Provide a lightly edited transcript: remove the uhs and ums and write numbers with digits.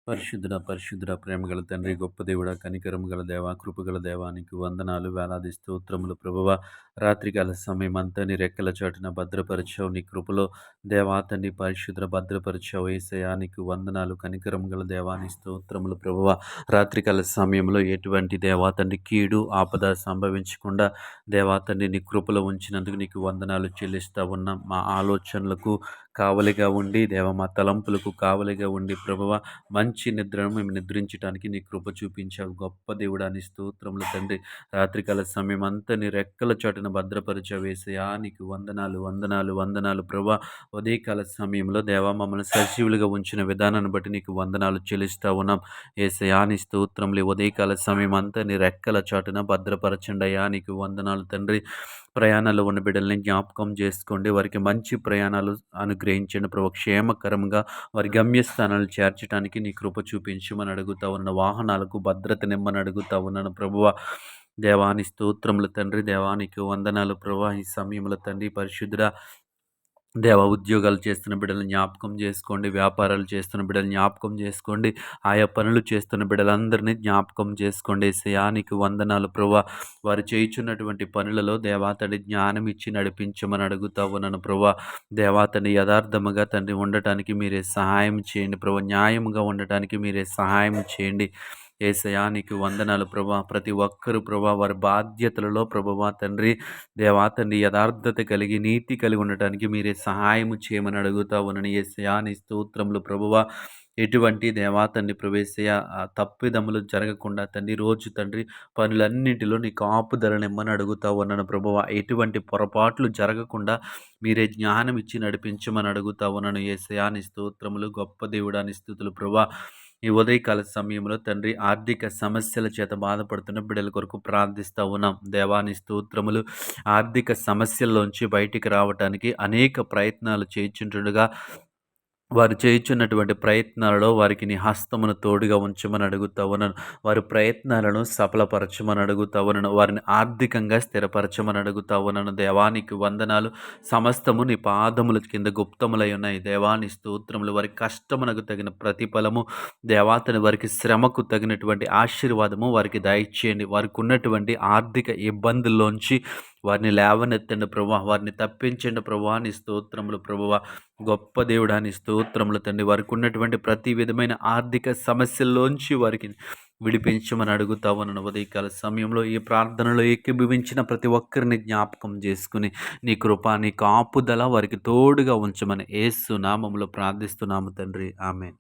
పరిశుద్ధుడ ప్రేమగల తండ్రి, గొప్ప దేవుడా, కనికరము గల దేవా, కృపగల దేవా, నీకు వందనాలు, వేలాది స్తోత్రములు ప్రభువా. రాత్రికాల సమయమంతా నీ రెక్కల చాటున భద్రపరిచావు. నీ కృపలో దేవా తండ్రి పరిశుద్ధ భద్రపరిచావు. యేసయ్యా నీకు వందనాలు, కనికరము గల దేవా, నీ స్తోత్రములు ప్రభువా. రాత్రికాల సమయంలో ఎటువంటి దేవా తండ్రి కీడు ఆపద సంభవించకుండా దేవా తండ్రి నీ కృపలో ఉంచినందుకు నీకు వందనాలు చెల్లిస్తా ఉన్నాం. మా ఆలోచనలకు కావలిగా ఉండి దేవ, మా తలంపులకు కావలిగా ఉండి ప్రభువా, మంచి నిద్రను మేము నిద్రించడానికి నీ కృప చూపించావు. గొప్ప దేవుడా నీ స్తోత్రములు తండ్రి. రాత్రికాల సమయం అంతా నీ రెక్కల చాటున భద్రపరిచావు యేసయ్యా, నీకు వందనాలు వందనాలు వందనాలు ప్రభువా. ఉదయకాల సమయంలో దేవా మమ్మల్ని సజీవులుగా ఉంచిన విధానాన్ని బట్టి నీకు వందనాలు చెల్లిస్తా ఉన్నాం. యేసయ్యా నీ స్తోత్రములు. ఉదయకాల సమయం అంతా నీ రెక్కల చాటున భద్రపరచండి అయ్యా, నీకు వందనాలు తండ్రి. ప్రయాణాలు ఉన్న బిడ్డల్ని జ్ఞాపకం చేసుకోండి, వారికి మంచి ప్రయాణాలు అనుగ్రహించండి ప్రభు. క్షేమకరంగా వారి గమ్యస్థానాలు చేర్చడానికి నీ కృప చూపించమని అడుగుతా ఉన్న వాహనాలకు భద్రత నిమ్మని అడుగుతా ఉన్నాను ప్రభువ. దేవాని స్తోత్రములు తండ్రి, దేవానికి వందనాలు ప్రభు. ఈ సమయంలో తండ్రి పరిశుద్ధుడా దేవ, ఉద్యోగాలు చేస్తున్న బిడ్డలను జ్ఞాపకం చేసుకోండి, వ్యాపారాలు చేస్తున్న బిడ్డలు జ్ఞాపకం చేసుకోండి, ఆయా పనులు చేస్తున్న బిడ్డలందరినీ జ్ఞాపకం చేసుకోండి. యేసయ్యానికి వందనాలు ప్రభువా. వారు చేయుచున్నటువంటి పనులలో దేవాతడి జ్ఞానం ఇచ్చి నడిపించమని అడుగుతా ఉన్నాను ప్రభువా. దేవాతని యథార్థముగా తండ్రి ఉండటానికి మీరే సహాయం చేయండి ప్రభు. న్యాయముగా ఉండటానికి మీరే సహాయం చేయండి. యేసయ్యా నీకు వందనాలు ప్రభా. ప్రతి ఒక్కరు ప్రభా వారి బాధ్యతలలో ప్రభువా తండ్రి దేవా తండ్రి యథార్థత కలిగి నీతి కలిగి ఉండటానికి మీరే సహాయము చేయమని అడుగుతా ఉన్నాను. యేసయ్యా నీ స్తోత్రములు ప్రభువా. ఎటువంటి దేవా తండ్రి ప్రవేశయ తప్పిదములు జరగకుండా తండ్రి రోజు తండ్రి పనులన్నింటిలో నీ కాపుదలనిమ్మని అడుగుతా ఉన్నాను ప్రభువా. ఎటువంటి పొరపాట్లు జరగకుండా మీరే జ్ఞానం ఇచ్చి నడిపించమని అడుగుతా ఉన్నాను. యేసయ్యా నీ స్తోత్రములు. గొప్ప దేవుడా నీ స్తుతులు ప్రభువా. ఈ ఉదయకాల సమయంలో తండ్రి ఆర్థిక సమస్యల చేత బాధపడుతున్న బిడ్డల కొరకు ప్రార్థిస్తూ ఉన్నాం. దేవాని స్తోత్రములు. ఆర్థిక సమస్యల్లోంచి బయటికి రావటానికి అనేక ప్రయత్నాలు చేయించుంటుండగా వారు చేయుచున్నటువంటి ప్రయత్నాలలో వారికి నీ హస్తమును తోడుగా ఉంచమని అడుగుతా ఉన్నాను. వారి ప్రయత్నాలను సఫలపరచమని అడుగుతా ఉన్నాను. వారిని ఆర్థికంగా స్థిరపరచమని అడుగుతా ఉన్నాను. దేవానికి వందనాలు. సమస్తము నీ పాదముల కింద గుప్తములై ఉన్నాయి. దేవాని స్తోత్రములు. వారి కష్టమునకు తగిన ప్రతిఫలము దేవాతని వారికి శ్రమకు తగినటువంటి ఆశీర్వాదము వారికి దయచేయండి. వారికి ఉన్నటువంటి ఆర్థిక ఇబ్బందుల్లోంచి వారిని లేవనెత్తండి ప్రభువా. వారిని తప్పించండి ప్రభువా. నీ స్తోత్రములు ప్రభువా. గొప్ప దేవుడా నీ స్తోత్రములు తండ్రి. వారికి ఉన్నటువంటి ప్రతి విధమైన ఆర్థిక సమస్యల్లోంచి వారికి విడిపించమని అడుగుతా ఉన్నాను. ఉదయకాల సమయంలో ఈ ప్రార్థనలో ఏకీభవించిన ప్రతి ఒక్కరిని జ్ఞాపకం చేసుకుని నీ కృప నీ కాపుదల వారికి తోడుగా ఉంచమని యేసు నామములో ప్రార్థిస్తున్నాము తండ్రి. ఆమేన్.